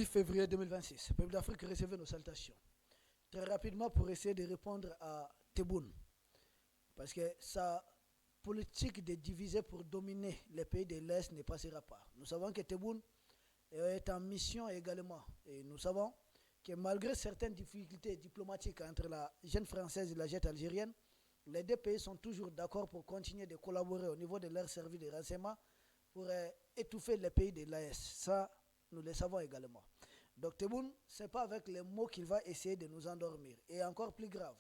8 février 2026. Peuple d'Afrique, recevez nos salutations. Très rapidement pour essayer de répondre à Tebboune. Parce que sa politique de diviser pour dominer les pays de l'Est ne passera pas. Nous savons que Tebboune est en mission également. Et nous savons que malgré certaines difficultés diplomatiques entre la jeune française et la jeune algérienne, les deux pays sont toujours d'accord pour continuer de collaborer au niveau de leur service de renseignement pour étouffer les pays de l'Est. Ça, nous le savons également. Donc Tebboune, ce n'est pas avec les mots qu'il va essayer de nous endormir. Et encore plus grave,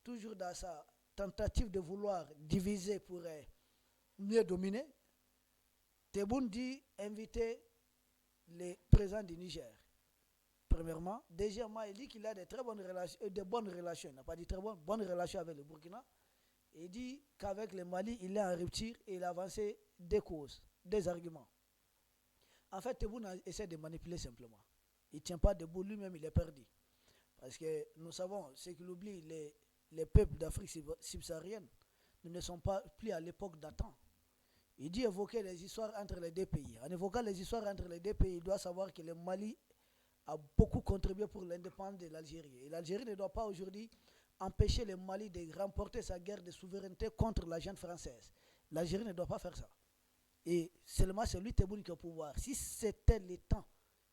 toujours dans sa tentative de vouloir diviser pour mieux dominer, Tebboune dit inviter les présidents du Niger. Premièrement. Deuxièmement, il dit qu'il a de très bonnes relations, il n'a pas dit très bonnes relations avec le Burkina. Il dit qu'avec le Mali, il est en rupture et il a avancé des causes, des arguments. En fait, Tebboune essaie de manipuler simplement. Il ne tient pas debout, lui-même il est perdu. Parce que nous savons, ce qu'il oublie, les peuples d'Afrique subsaharienne, nous ne sommes pas plus à l'époque d'antan. Il dit évoquer les histoires entre les deux pays. En évoquant les histoires entre les deux pays, il doit savoir que le Mali a beaucoup contribué pour l'indépendance de l'Algérie. Et l'Algérie ne doit pas aujourd'hui empêcher le Mali de remporter sa guerre de souveraineté contre la junte française. L'Algérie ne doit pas faire ça. Et seulement c'est lui Tebboune qui est au pouvoir. Si c'était le temps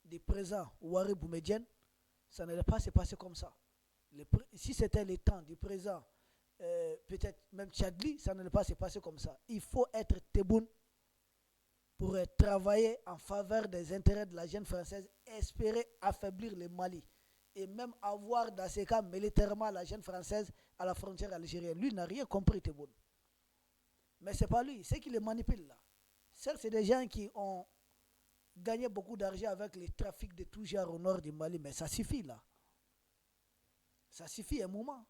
du président Ouari Boumedienne, ça n'allait pas se passer comme ça. Si c'était le temps du président, peut-être même Tchadli, ça n'allait pas se passer comme ça. Il faut être Tebboune pour travailler en faveur des intérêts de la jeune française, espérer affaiblir le Mali et même avoir dans ces cas militairement la jeune française à la frontière algérienne. Lui n'a rien compris, Tebboune. Mais ce n'est pas lui, c'est qui le manipule là. Certes, c'est des gens qui ont gagné beaucoup d'argent avec les trafics de tout genre au nord du Mali, mais ça suffit là. Ça suffit un moment.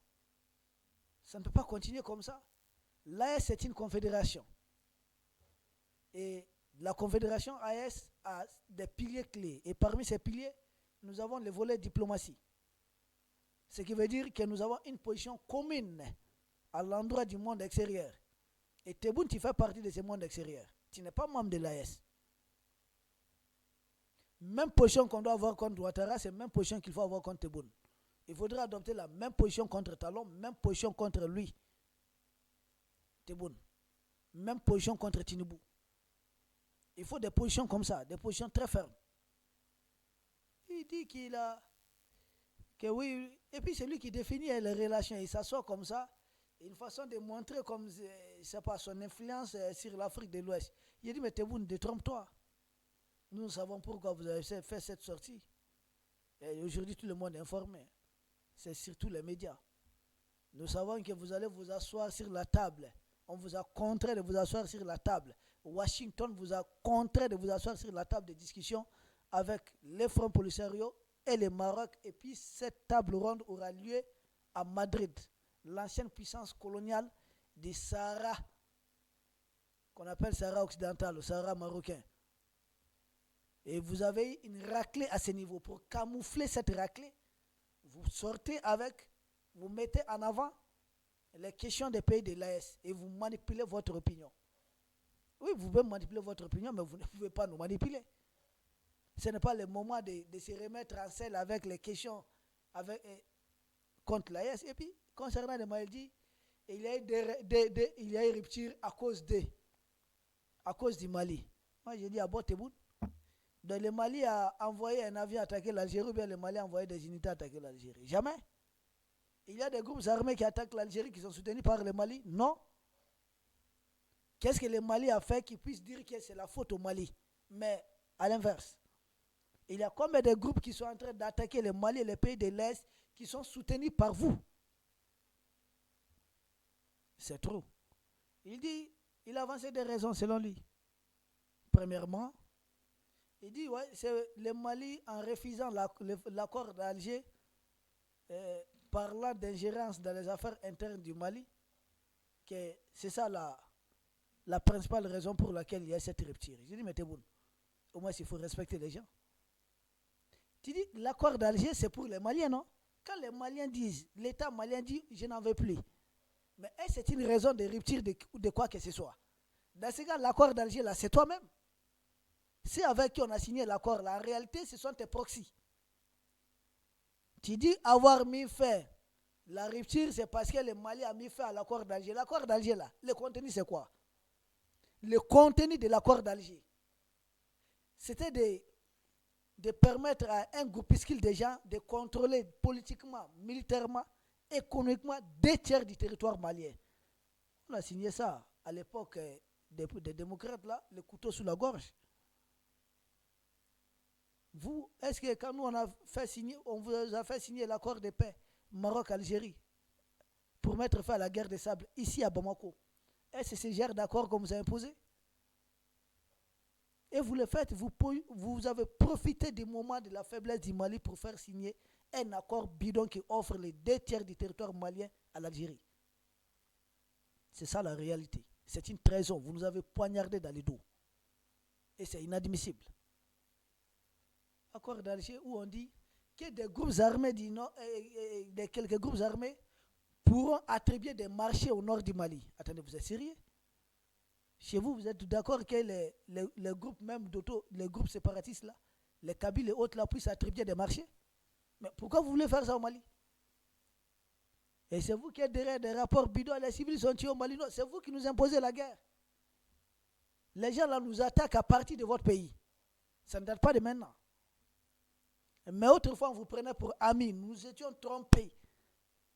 Ça ne peut pas continuer comme ça. L'AES, c'est une confédération. Et la confédération AES a des piliers clés. Et parmi ces piliers, nous avons le volet diplomatie. Ce qui veut dire que nous avons une position commune à l'endroit du monde extérieur. Et Tebboune, tu fais partie de ce monde extérieur. Tu n'es pas membre de l'AES. Même position qu'on doit avoir contre Ouattara, c'est la même position qu'il faut avoir contre Tebboune. Il faudra adopter la même position contre Talon, même position contre lui, Tebboune. Même position contre Tinubu. Il faut des positions comme ça, des positions très fermes. Il dit qu'il a... que oui, et puis c'est lui qui définit les relations. Il s'assoit comme ça, une façon de montrer comme, c'est pas son influence sur l'Afrique de l'Ouest. Il dit, mais Tebboune, détrompe-toi. Nous savons pourquoi vous avez fait cette sortie. Et aujourd'hui, tout le monde est informé. C'est surtout les médias. Nous savons que vous allez vous asseoir sur la table. On vous a contraint de vous asseoir sur la table. Washington vous a contraint de vous asseoir sur la table de discussion avec les Front Polisario et le Maroc. Et puis cette table ronde aura lieu à Madrid, l'ancienne puissance coloniale du Sahara, qu'on appelle Sahara occidental, le Sahara marocain. Et vous avez une raclée à ce niveau. Pour camoufler cette raclée, vous sortez avec, vous mettez en avant les questions des pays de l'AES et vous manipulez votre opinion. Oui, vous pouvez manipuler votre opinion, mais vous ne pouvez pas nous manipuler. Ce n'est pas le moment de se remettre en selle avec les questions contre l'AES. Et puis, concernant le Mali, dit, il y a eu rupture à cause du Mali. Moi, j'ai dit à Tebboune. Donc le Mali a envoyé un avion attaquer l'Algérie ou bien le Mali a envoyé des unités attaquer l'Algérie. Jamais. Il y a des groupes armés qui attaquent l'Algérie qui sont soutenus par le Mali. Non. Qu'est-ce que le Mali a fait qui puisse dire que c'est la faute au Mali? Mais à l'inverse, il y a combien de groupes qui sont en train d'attaquer le Mali et les pays de l'Est qui sont soutenus par vous? C'est trop. Il dit, il a avancé des raisons selon lui. Premièrement, il dit, ouais, c'est le Mali en refusant l'accord d'Alger, parlant d'ingérence dans les affaires internes du Mali, que c'est ça la principale raison pour laquelle il y a cette rupture. Je dis, mais Tebboune, au moins il faut respecter les gens. Tu dis, l'accord d'Alger, c'est pour les Maliens, non? Quand les Maliens disent, l'État malien dit, je n'en veux plus. Mais c'est une raison de rupture de quoi que ce soit. Dans ce cas, l'accord d'Alger, là, c'est toi-même. C'est avec qui on a signé l'accord là. En réalité, ce sont tes proxys. Tu dis avoir mis fin. La rupture, c'est parce que le Mali a mis fin à l'accord d'Alger. L'accord d'Alger, là, le contenu, c'est quoi? Le contenu de l'accord d'Alger, c'était de permettre à un groupuscule de gens de contrôler politiquement, militairement, économiquement 2/3 du territoire malien. On a signé ça à l'époque des démocrates, là, le couteau sous la gorge. Vous, est-ce que quand nous on vous a fait signer l'accord de paix Maroc-Algérie pour mettre fin à la guerre des sables ici à Bamako, est-ce que c'est ce genre d'accord qu'on vous a imposé? Et vous le faites, vous avez profité du moment de la faiblesse du Mali pour faire signer un accord bidon qui offre les 2/3 du territoire malien à l'Algérie. C'est ça la réalité. C'est une trahison. Vous nous avez poignardé dans les dos. Et c'est inadmissible. Accord d'Alger où on dit que des groupes armés du nord, quelques groupes armés pourront attribuer des marchés au nord du Mali. Attendez, vous êtes sérieux? Chez vous, vous êtes d'accord que les groupes même les groupes séparatistes là, les Kabyles et autres là, puissent attribuer des marchés? Mais pourquoi vous voulez faire ça au Mali? Et c'est vous qui êtes derrière des rapports bidons, les civils sont tués au Mali. Non, c'est vous qui nous imposez la guerre. Les gens là nous attaquent à partir de votre pays. Ça ne date pas de maintenant. Mais autrefois, on vous prenait pour amis. Nous étions trompés.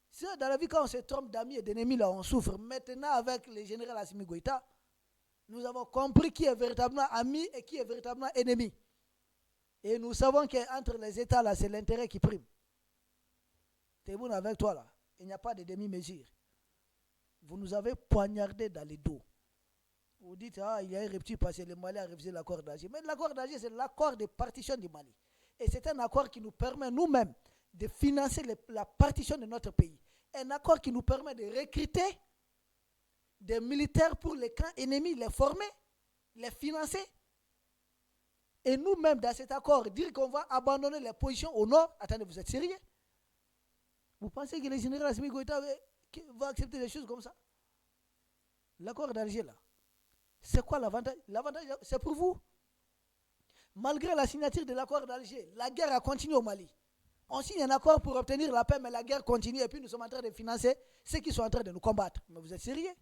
C'est dans la vie, quand on se trompe d'amis et d'ennemis, là, on souffre. Maintenant, avec le général Assimi Goïta, nous avons compris qui est véritablement ami et qui est véritablement ennemi. Et nous savons qu'entre les États, là, c'est l'intérêt qui prime. T'es bon avec toi, là. Il n'y a pas de demi-mesure. Vous nous avez poignardé dans les dos. Vous dites, il y a une rupture parce que le Mali a refusé l'accord d'Alger. Mais l'accord d'Alger, c'est l'accord de partition du Mali. Et c'est un accord qui nous permet nous-mêmes de financer la partition de notre pays. Un accord qui nous permet de recruter des militaires pour les camps ennemis, les former, les financer. Et nous-mêmes, dans cet accord, dire qu'on va abandonner les positions au nord. Attendez, vous êtes sérieux? Vous pensez que le général Assimi Goïta va accepter des choses comme ça? L'accord d'Alger, là, c'est quoi l'avantage? L'avantage, c'est pour vous. Malgré la signature de l'accord d'Alger, la guerre a continué au Mali. On signe un accord pour obtenir la paix, mais la guerre continue et puis nous sommes en train de financer ceux qui sont en train de nous combattre. Mais vous êtes sérieux?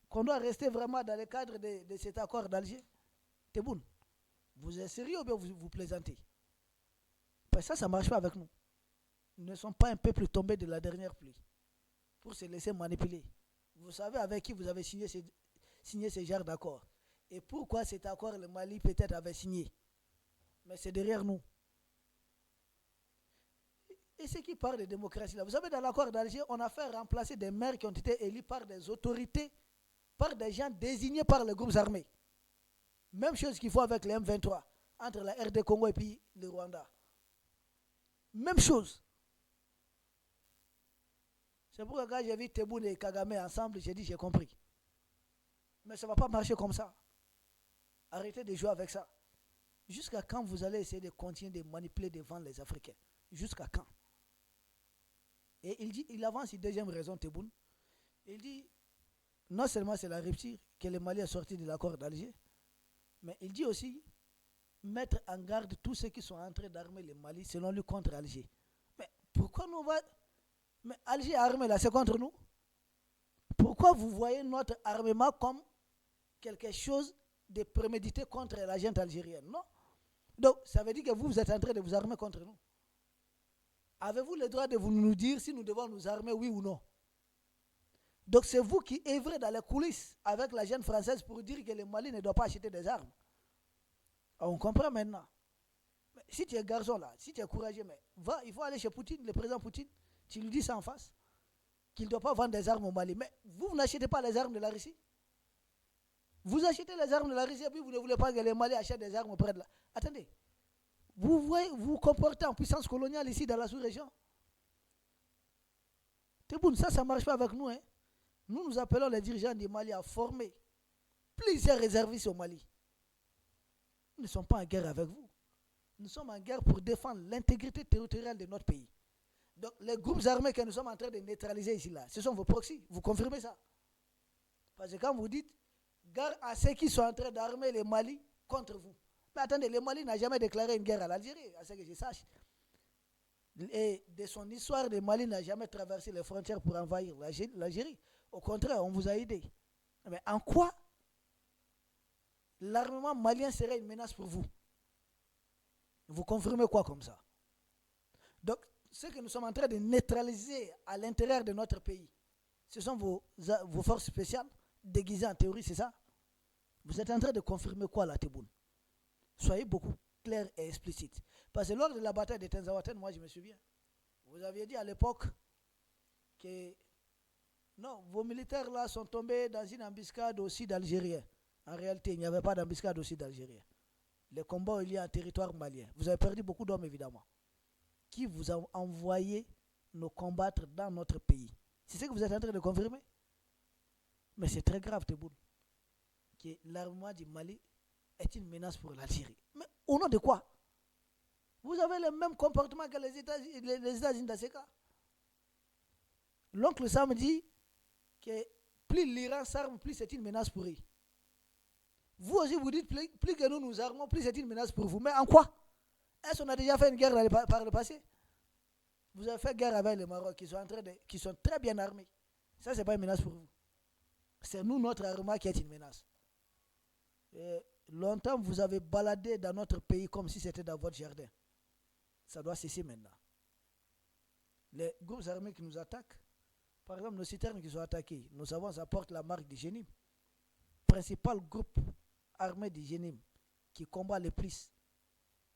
Qu'on doit rester vraiment dans le cadre de cet accord d'Alger? Tebboune, vous êtes sérieux ou bien vous plaisantez? Parce que ça ne marche pas avec nous. Nous ne sommes pas un peuple tombé de la dernière pluie pour se laisser manipuler. Vous savez avec qui vous avez signé ce genre d'accord. Et pourquoi cet accord le Mali peut-être avait signé? Mais c'est derrière nous. Et ce qui parle de démocratie là, vous savez, dans l'accord d'Alger, on a fait remplacer des maires qui ont été élus par des autorités, par des gens désignés par les groupes armés. Même chose qu'il faut avec les M23, entre la RD Congo et puis le Rwanda. Même chose. C'est pourquoi quand j'ai vu Tebboune et Kagame ensemble, j'ai dit j'ai compris. Mais ça ne va pas marcher comme ça. Arrêtez de jouer avec ça. Jusqu'à quand vous allez essayer de continuer de manipuler devant les Africains? Jusqu'à quand? Et il avance une deuxième raison, Tebboune. Il dit, non seulement c'est la rupture que le Mali a sorti de l'accord d'Alger, mais il dit aussi mettre en garde tous ceux qui sont en train d'armer le Mali selon lui contre Alger. Mais pourquoi nous va... Mais Alger armé là, c'est contre nous? Pourquoi vous voyez notre armement comme quelque chose de prémédité contre la gente algérienne? Non. Donc, ça veut dire que vous êtes en train de vous armer contre nous. Avez-vous le droit de nous dire si nous devons nous armer, oui ou non? Donc, c'est vous qui œuvrez dans les coulisses avec la gente française pour dire que le Mali ne doit pas acheter des armes. On comprend maintenant. Mais si tu es garçon là, si tu es courageux, mais il faut aller chez Poutine, le président Poutine. Tu lui dis ça en face, qu'il ne doit pas vendre des armes au Mali. Mais vous n'achetez pas les armes de la Russie. Vous achetez les armes de la Russie et puis vous ne voulez pas que les Mali achètent des armes auprès de la... Attendez, vous vous comportez en puissance coloniale ici dans la sous-région. Tebboune, ça ne marche pas avec nous. Hein. Nous appelons les dirigeants du Mali à former plusieurs réservistes au Mali. Nous ne sommes pas en guerre avec vous. Nous sommes en guerre pour défendre l'intégrité territoriale de notre pays. Donc, les groupes armés que nous sommes en train de neutraliser ici, là, ce sont vos proxys. Vous confirmez ça? Parce que quand vous dites, gare à ceux qui sont en train d'armer le Mali contre vous, Mais attendez, le Mali n'a jamais déclaré une guerre à l'Algérie, à ce que je sache. Et de son histoire, le Mali n'a jamais traversé les frontières pour envahir l'Algérie. Au contraire, on vous a aidé. Mais en quoi l'armement malien serait une menace pour vous? Vous confirmez quoi comme ça? Donc, ce que nous sommes en train de neutraliser à l'intérieur de notre pays, ce sont vos forces spéciales déguisées en théorie, c'est ça? Vous êtes en train de confirmer quoi là, Tebboune? Soyez beaucoup clair et explicite. Parce que lors de la bataille de Tenzawatan, moi je me souviens, vous aviez dit à l'époque que non, vos militaires là sont tombés dans une embuscade au sud algérien. En réalité, il n'y avait pas d'embuscade au sud algérien. Les combats ont eu lieu en territoire malien. Vous avez perdu beaucoup d'hommes évidemment. Qui vous a envoyé nous combattre dans notre pays? C'est ce que vous êtes en train de confirmer? Mais c'est très grave, Tebboune, que l'armement du Mali est une menace pour l'Algérie. Mais au nom de quoi? Vous avez le même comportement que les États-Unis dans ces cas. L'oncle Sam dit que plus l'Iran s'arme, plus c'est une menace pour eux. Vous aussi, vous dites plus que nous nous armons, plus c'est une menace pour vous. Mais en quoi? Est-ce qu'on a déjà fait une guerre par le passé? Vous avez fait guerre avec les Maroc qui sont très bien armés. Ça, ce n'est pas une menace pour vous. C'est nous, notre armement, qui est une menace. Et longtemps, vous avez baladé dans notre pays comme si c'était dans votre jardin. Ça doit cesser maintenant. Les groupes armés qui nous attaquent, par exemple, nos citernes qui sont attaquées, nous savons, ça porte la marque du Génim. Principal groupe armé du Génim qui combat le plus,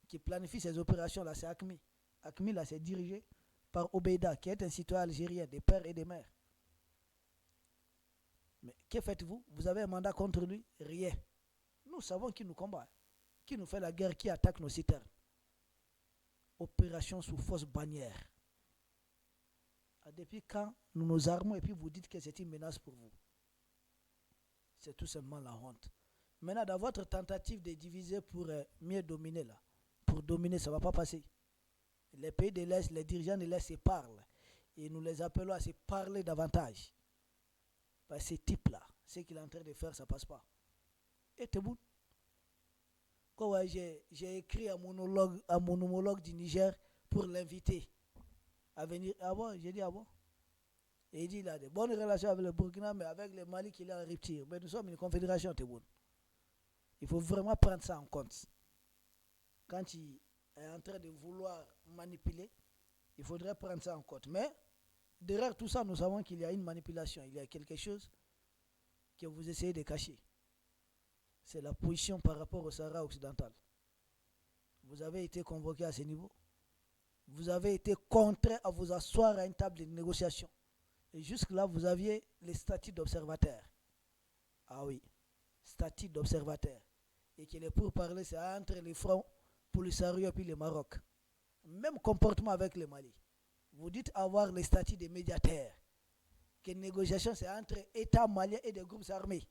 qui planifie ces opérations là, c'est ACMI. ACMI là, c'est dirigé par Obeida, qui est un citoyen algérien des pères et des mères. Mais que faites-vous? Vous avez un mandat contre lui? Rien. Nous savons qui nous combat, qui nous fait la guerre, qui attaque nos citernes. Opération sous fausse bannière. Depuis quand nous nous armons et puis vous dites que c'est une menace pour vous? C'est tout simplement la honte. Maintenant, dans votre tentative de diviser pour mieux dominer là, pour dominer, ça ne va pas passer. Les pays de l'Est, les dirigeants de l'Est se parlent. Et nous les appelons à se parler davantage. Parce que ces types-là, ce qu'il est en train de faire, ça ne passe pas. Et Tebboune, quand j'ai écrit à mon homologue du Niger pour l'inviter à venir. Ah bon? J'ai dit ah bon? Et il dit il a de bonnes relations avec le Burkina, mais avec le Mali qu'il a en rupture. Mais nous sommes une confédération, Tebboune. Il faut vraiment prendre ça en compte. Quand il est en train de vouloir manipuler, il faudrait prendre ça en compte. Mais derrière tout ça, nous savons qu'il y a une manipulation. Il y a quelque chose que vous essayez de cacher. C'est la position par rapport au Sahara occidental. Vous avez été convoqué à ce niveau. Vous avez été contraint à vous asseoir à une table de négociation. Et jusque-là, vous aviez les statuts d'observateur. Ah oui, statut d'observateur. Et que les pourparlers, c'est entre les fronts Polisario et puis le Maroc. Même comportement avec le Mali. Vous dites avoir les statuts de médiateur. Que les négociations, c'est entre États maliens et des groupes armés.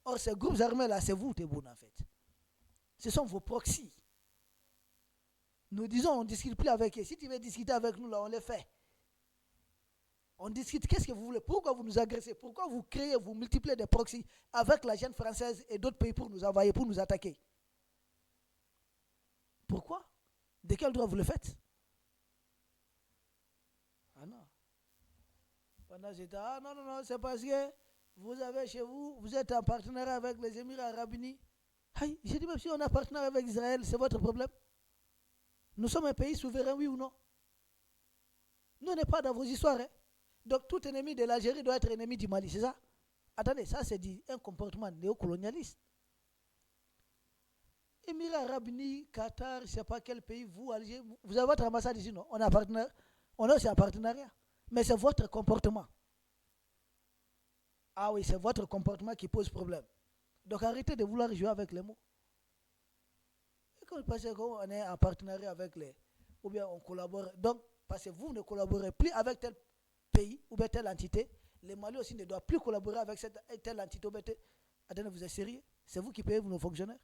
Or, ces groupes armés-là, c'est vous, Tebboune, en fait. Ce sont vos proxys. Nous disons, on ne discute plus avec eux. Si tu veux discuter avec nous, là, on le fait. On discute, qu'est-ce que vous voulez? Pourquoi vous nous agressez? Pourquoi vous créez, vous multipliez des proxys avec la jeune française et d'autres pays pour nous envahir, pour nous attaquer? Pourquoi? De quel droit vous le faites? Ah non. Pendant ce temps, ah non, c'est parce que vous avez chez vous, vous êtes en partenariat avec les Émirats Arabes Unis. Hey, j'ai dit, même si on est en partenariat avec Israël, c'est votre problème. Nous sommes un pays souverain, oui ou non? Nous, on n'est pas dans vos histoires. Hein? Donc, tout ennemi de l'Algérie doit être ennemi du Mali, c'est ça? Attendez, ça, c'est un comportement néocolonialiste. Émirats Arabes Unis, Qatar, je ne sais pas quel pays, vous, Algérie, vous avez votre ambassade ici, non? On est aussi en partenariat. Mais c'est votre comportement. Ah oui, c'est votre comportement qui pose problème. Donc, arrêtez de vouloir jouer avec les mots. Et quand vous pensez qu'on est en partenariat avec les... Ou bien on collabore... Donc, parce que vous ne collaborez plus avec tel pays ou bien telle entité, les Maliens aussi ne doivent plus collaborer avec telle entité ou bien telle... Attendez, vous êtes sérieux? C'est vous qui payez nos fonctionnaires?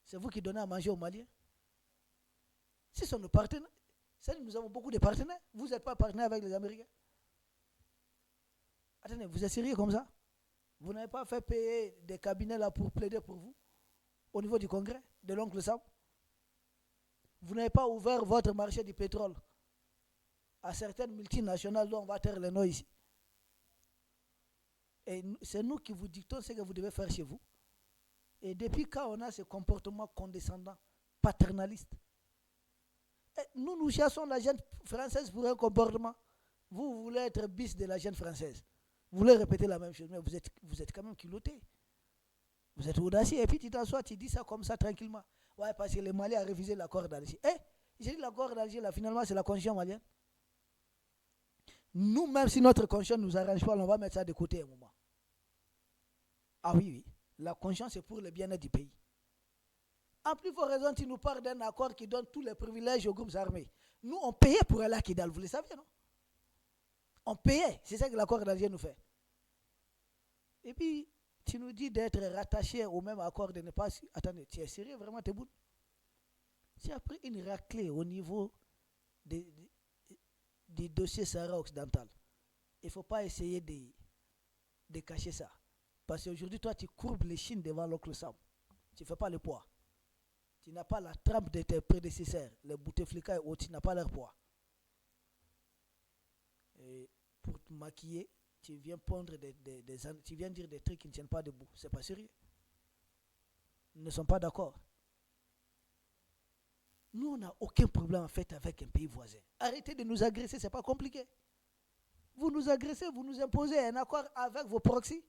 C'est vous qui donnez à manger aux Maliens? Ce sont nos partenaires. Nous avons beaucoup de partenaires. Vous n'êtes pas partenaire avec les Américains? Attendez, vous êtes sérieux comme ça? Vous n'avez pas fait payer des cabinets là pour plaider pour vous? au niveau du Congrès de l'oncle Sam. Vous n'avez pas ouvert votre marché du pétrole à certaines multinationales dont on va taire les noms ici. Et c'est nous qui vous dictons ce que vous devez faire chez vous. Et depuis quand on a ce comportement condescendant, paternaliste, nous chassons la jeune française pour un comportement. Vous voulez être bis de la jeune française. Vous voulez répéter la même chose, mais vous êtes quand même culotté. Vous êtes audacieux. Et puis tu t'assois, tu dis ça comme ça tranquillement. Ouais, parce que le Mali a refusé l'accord d'Alger. J'ai dit l'accord d'Alger, là, finalement, c'est la constitution malienne. Nous, même si notre constitution ne nous arrange pas, on va mettre ça de côté un moment. Ah oui, oui. La constitution, c'est pour le bien-être du pays. En plus forte raison, tu nous parles d'un accord qui donne tous les privilèges aux groupes armés. Nous, on payait pour aller à Kidal, vous le savez, non? On payait, c'est ça que l'accord d'Alger nous fait. Et puis, tu nous dis d'être rattaché au même accord, de ne pas... Attendez, tu es sérieux vraiment, Tebboune? Tu as pris une raclée au niveau du dossier Sahara occidental. Il ne faut pas essayer de cacher ça. Parce qu'aujourd'hui, toi, tu courbes les chines devant l'oncle Sam. Tu ne fais pas le poids. Tu n'as pas la trempe de tes prédécesseurs. Les Bouteflika et autres, tu n'as pas leur poids. Et pour te maquiller, tu viens pondre tu viens dire des trucs qui ne tiennent pas debout. C'est pas sérieux. Nous ne sommes pas d'accord. Nous, on n'a aucun problème en fait avec un pays voisin. Arrêtez de nous agresser, c'est pas compliqué. Vous nous agressez, vous nous imposez un accord avec vos proxys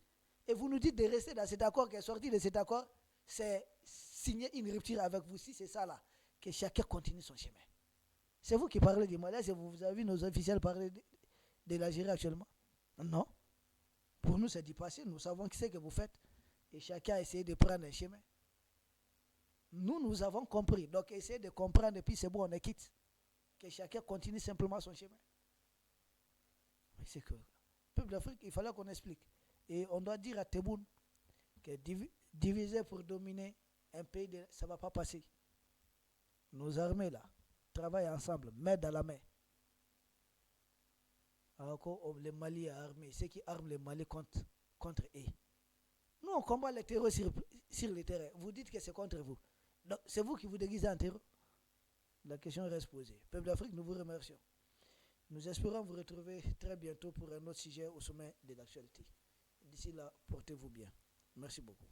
et vous nous dites de rester dans cet accord qui est sorti de cet accord. C'est signer une rupture avec vous. Si c'est ça là, que chacun continue son chemin. C'est vous qui parlez du Mali, vous avez vu nos officiels parler de l'Algérie actuellement? Non. Pour nous, c'est du passé. Nous savons ce que vous faites. Et chacun a essayé de prendre un chemin. Nous avons compris. Donc, essayez de comprendre et puis c'est bon, on est quitte. Que chacun continue simplement son chemin. Mais c'est que le peuple d'Afrique, il fallait qu'on explique. Et on doit dire à Tebboune que diviser pour dominer un pays, ça ne va pas passer. Nos armées, là, travaillent ensemble, main dans la main. Alors les Mali a armé, ceux qui arment les Mali contre eux. Nous, on combat les terroristes sur le terrain. Vous dites que c'est contre vous. Donc, c'est vous qui vous déguisez en terror. La question reste posée. Peuple d'Afrique, nous vous remercions. Nous espérons vous retrouver très bientôt pour un autre sujet au sommet de l'actualité. D'ici là, portez-vous bien. Merci beaucoup.